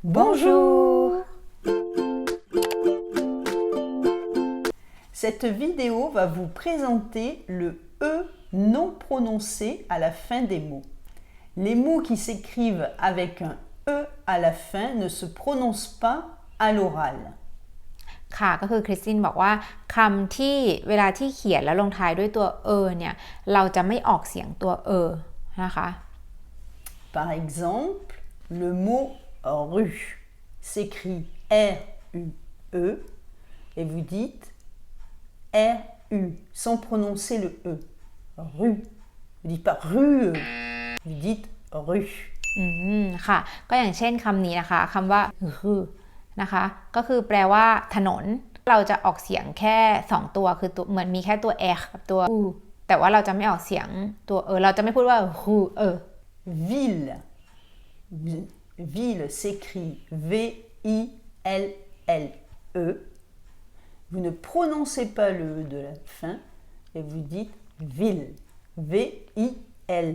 Bonjour! Cette vidéo va vous présenter le E non prononcé à la fin des mots. Les mots qui s'écrivent avec un E à la fin ne se prononcent pas à l'oral. ค่ะก็คือคริสตินบอกว่าคำที่เวลาที่เขียนแล้วลงท้ายด้วยตัวเนี่ยเราจะไม่ออกเสียงตัวนะคะ Par exemple, le mot rue s'écrit R-U-E et vous dites R-U sans prononcer le E. Rue. Vous dites pas rue, vous dites rue. ค่ะก็อย่างเช่นคำนี้นะคะคำว่าคือนะคะก็คือแปลว่าถนนเราจะออกเสียงแค่2ตัวคือตัวเหมือนมีแค่ตัว R กับตัว U แต่ว่าเราจะไม่ออกเสียงตัวเราจะไม่พูดว่าVille. Ville s'écrit V-I-L-L-E. Vous ne prononcez pas le E de la fin et vous dites ville. V-I-L.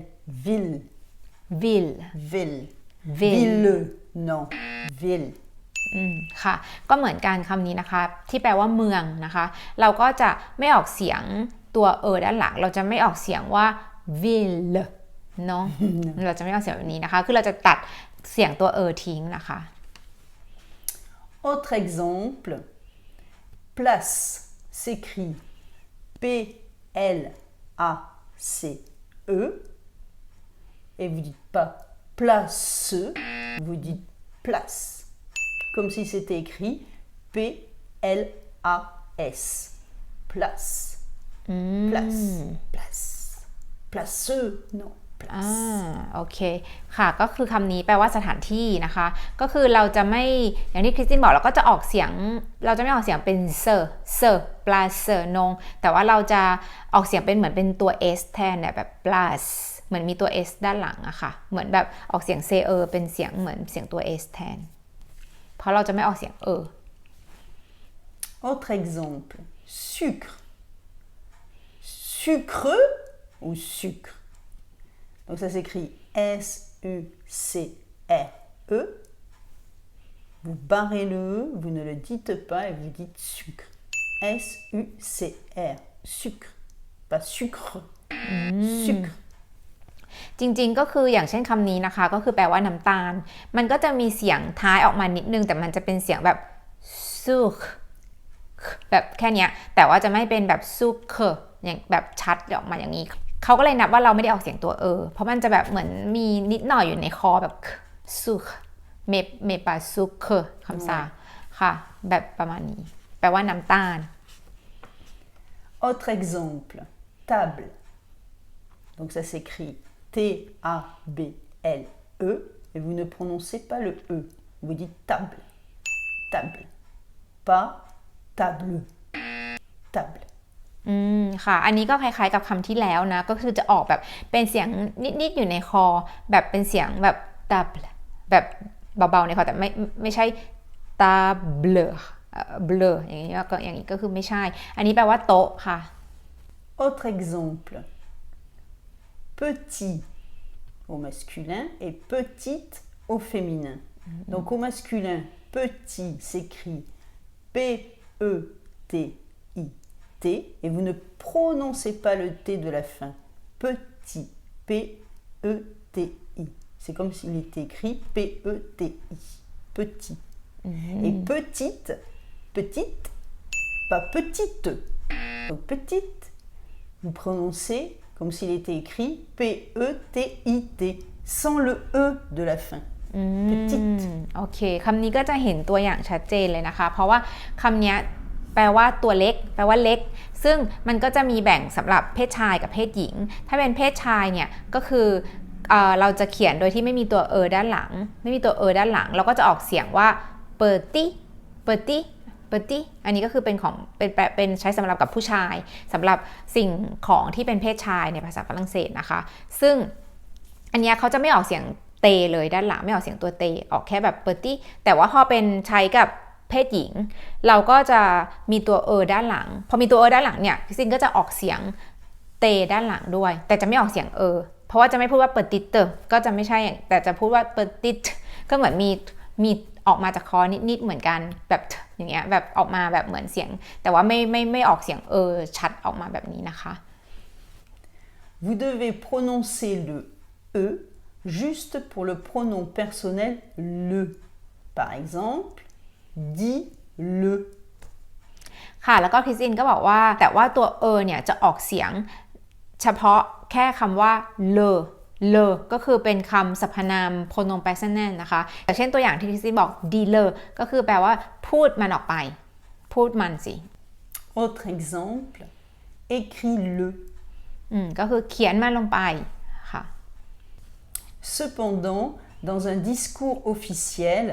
Ville. Ville. Ville. Ville. Non. Ville. ค่ะก็เหมือนกันคำนี้นะคะที่แปลว่าเมืองนะคะเราก็จะไม่ออกเสียงตัวด้านหลังเราจะไม่ออกเสียงว่า ville เนาะ เราจะไม่ออกเสียงแบบนี้นะคะคือเราจะตัดเสียงตัวทิ้งนะคะ Autre exemple, place s'écrit P-L-A-C-E et vous dites pas place, vous dites place. Comme si c'était écrit P-L-A-S. Place. Place. Place. Placeux. Non. Place. โอเคค่ะก็คือคำนี้แปลว่าสถานที่นะคะก็คือเราจะไม่อย่างที่คริสตินบอกเราก็จะออกเสียงเราจะไม่ออกเสียงเป็นเซอร์ปลาเซอร์นงแต่ว่าเราจะออกเสียงเป็นเหมือนเป็นตัว S แทนเนี่ยแบบ plus เหมือนมีตัว S ด้านหลังอะค่ะเหมือนแบบออกเสียงเซเป็นเสียงเหมือนเสียงตัว S แทนเพราะเราจะไม่ออกเสียงAutre exemple, sucre. Sucre ou sucre. Donc ça s'écrit S-U-C-R-E. Vous barrez le E, vous ne le dites pas et vous dites sucre. S-U-C-R. Sucre. Pas sucre. Sucre. จริงๆก็คืออย่างเช่นคำนี้นะคะก็คือแปลว่าน้ำตาลมันก็จะมีเสียงท้ายออกมานิดนึงแต่มันจะเป็นเสียงแบบซุกแบบแค่นี้แต่ว่าจะไม่เป็นแบบซุกอย่างแบบชัดออกมาอย่างนี้เขาก็เลยนับว่าเราไม่ได้ออกเสียงตัวเพราะมันจะแบบเหมือนมีนิดหน่อยอยู่ในคอแบบซุกเมปาซุกคำซาค่ะแบบประมาณนี้แปลว่าน้ำตาล Autre exemple, table. Donc ça s'écrit T-A-B-L-E et vous ne prononcez pas le E. Vous dites table. Table. Pas table. Table. ค่ะอันนี้ก็คล้ายๆกับคำที่แล้วนะก็คือจะออกแบบเป็นเสียงนิดๆอยู่ในคอแบบเป็นเสียงแบบตับแบบเบาๆในคอแต่ไม่ใช่ตาเบลออย่างนี้ก็อย่างนี้ก็คือไม่ใช่อันนี้แปลว่าโต๊ะค่ะ Autre exemple, petit au masculin et petite au féminin. Donc au masculin, petit s'écrit P-E-T-I-T et vous ne prononcez pas le T de la fin. Petit, P-E-T-I. C'est comme s'il était écrit P-E-T-I. Petit. Et petite, pas petite. Donc petite, vous prononcez comme s'il était écrit P-E-T-I-T sans le E de la fin. Petite. โอเคคำนี้ก็จะเห็นตัวอย่างชัดเจนเลยนะคะเพราะว่าคำนี้แปลว่าตัวเล็กแปลว่าเล็กซึ่งมันก็จะมีแบ่งสำหรับเพศชายกับเพศหญิงถ้าเป็นเพศชายเนี่ยก็คือเราจะเขียนโดยที่ไม่มีตัวด้านหลังไม่มีตัวด้านหลังเราก็จะออกเสียงว่าเปิดตี้อันนี้ก็คือเป็นของเป็นใช้สำหรับกับผู้ชายสำหรับสิ่งของที่เป็นเพศชายในภาษาฝรั่งเศสนะคะซึ่งอันนี้เขาจะไม่ออกเสียงเตเลยด้านหลังไม่ออกเสียงตัวเตออกแค่แบบเปิดตี้แต่ว่าพอเป็นใช้กับเพศหญิงเราก็จะมีตัวด้านหลังพอมีตัวด้านหลังเนี่ยพี่ซินก็จะออกเสียงเตด้านหลังด้วยแต่จะไม่ออกเสียงเพราะว่าจะไม่พูดว่าเปิดติดก็จะไม่ใช่แต่จะพูดว่าเปิดติดก็เหมือนมี ออกมาจากคอนิดๆเหมือนกันแบบอย่างเงี้ยแบบออกมาแบบเหมือนเสียงแต่ว่าไม่ออกเสียงชัดออกมาแบบนี้นะคะ Vous devez prononcer le E juste pour le pronom personnel le. Par exemple, dis le. ค่ะแล้วก็คริสตินก็บอกว่าแต่ว่าตัวเนี่ยจะออกเสียงเฉพาะแค่คำว่าเลก็คือเป็นคำสรรพนาม pronom personnel นะคะอย่างเช่นตัวอย่างที่คริสตินบอก ดีเลก็คือแปลว่าพูดมันออกไปพูดมันสิ Autre exemple, écris le. ก็คือเขียนมันลงไปค่ะ Cependant, dans un discours officiel,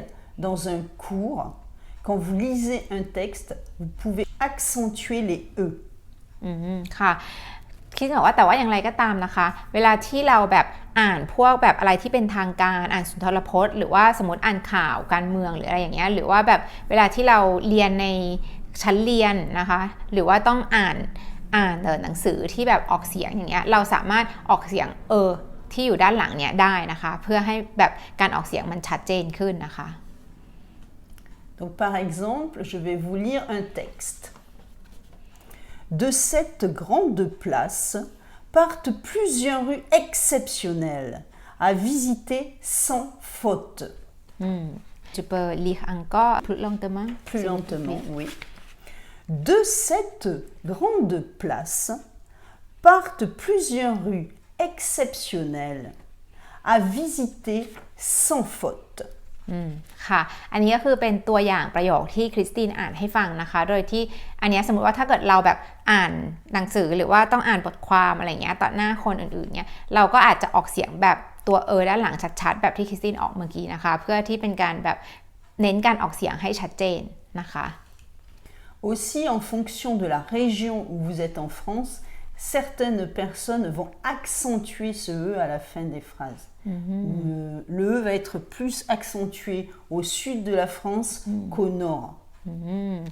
dans un cours, quand vous lisez un texte, vous pouvez accentuer les E. ค่ะคิดว่าแต่ว่าอย่างไรก็ตามนะคะเวลาที่เราแบบอ่านพวกแบบอะไรที่เป็นทางการอ่านสุนทรพจน์หรือว่าสมมติอ่านข่าวการเมืองหรืออะไรอย่างเงี้ยหรือว่าแบบเวลาที่เราเรียนในชั้นเรียนนะคะหรือว่าต้องอ่านหนังสือที่แบบออกเสียงอย่างเงี้ยเราสามารถออกเสียงที่อยู่ด้านหลังเนี้ยได้นะคะเพื่อให้แบบการออกเสียงมันชัดเจนขึ้นนะคะ Donc par exemple, je vais vous lire un texte.De cette grande place partent plusieurs rues exceptionnelles à visiter sans faute. Tu peux lire encore plus lentement? Plus lentement, oui. De cette grande place partent plusieurs rues exceptionnelles à visiter sans faute.ค่ะอันนี้ก็คือเป็นตัวอย่างประโยคที่คริสตินอ่านให้ฟังนะคะโดยที่อันนี้สมมติว่าถ้าเกิดเราแบบอ่านหนังสือหรือว่าต้องอ่านบทความอะไรเงี้ยต่อหน้าคนอื่นๆเนี่ยเราก็อาจจะออกเสียงแบบตัวด้านหลังชัดๆแบบที่คริสตินออกเมื่อกี้นะคะเพื่อที่เป็นการแบบเน้นการออกเสียงให้ชัดเจนนะคะ Aussi en fonction de la région où vous êtes en France, certaines personnes vont accentuer ce E à la fin des phrases.Le E va être plus accentué au sud de la France qu'au nord.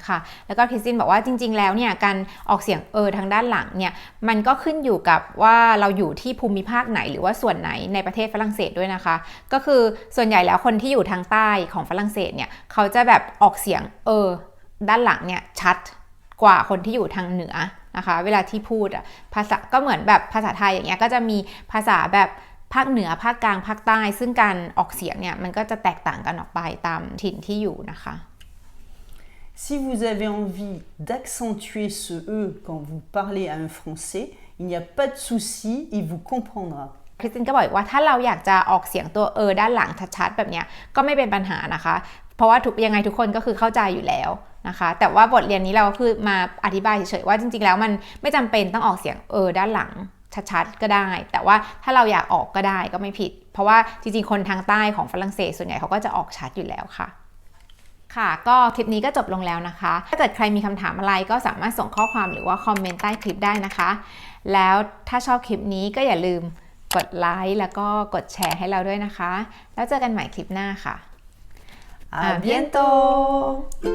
ค่ะแล้วก็คริสตินบอกว่าจริงๆแล้วเนี่ยการออกเสียงทางด้านหลังเนี่ยมันก็ขึ้นอยู่กับว่าเราอยู่ที่ภูมิภาคไหนหรือว่าส่วนไหนในประเทศฝรั่งเศสด้วยนะคะก็คือส่วนใหญ่แล้วคนที่อยู่ทางใต้ของฝรั่งเศสเนี่ยเขาจะแบบออกเสียงด้านหลังเนี่ยชัดกว่าคนที่อยู่ทางเหนือนะคะเวลาที่พูดภาษาก็เหมือนแบบภาษาไทยอย่างเงี้ยก็จะมีภาษาแบบภาคเหนือภาคกลางภาคใต้ซึ่งการออกเสียงเนี่ยมันก็จะแตกต่างกันออกไปตามถิ่นที่อยู่นะคะ Si vous avez envie d'accentuer ce E quand vous parlez à un Français, il n'y a pas de souci, il vous comprendra. คริสตินก็บอกว่าถ้าเราอยากจะออกเสียงตัวด้านหลังชัดๆแบบเนี้ยก็ไม่เป็นปัญหานะคะเพราะว่ายังไงทุกคนก็คือเข้าใจอยู่แล้วนะคะแต่ว่าบทเรียนนี้เราก็คือมาอธิบายเฉยๆว่าจริงๆแล้วมันไม่จำเป็นต้องออกเสียงด้านหลังชัดๆก็ได้แต่ว่าถ้าเราอยากออกก็ได้ก็ไม่ผิดเพราะว่าจริงๆคนทางใต้ของฝรั่งเศสส่วนใหญ่เขาก็จะออกชัดอยู่แล้วค่ะค่ะก็คลิปนี้ก็จบลงแล้วนะคะถ้าเกิดใครมีคำถามอะไรก็สามารถส่งข้อความหรือว่าคอมเมนต์ใต้คลิปได้นะคะแล้วถ้าชอบคลิปนี้ก็อย่าลืมกดไลค์แล้วก็กดแชร์ให้เราด้วยนะคะแล้วเจอกันใหม่คลิปหน้าค่ะÀ bientôt!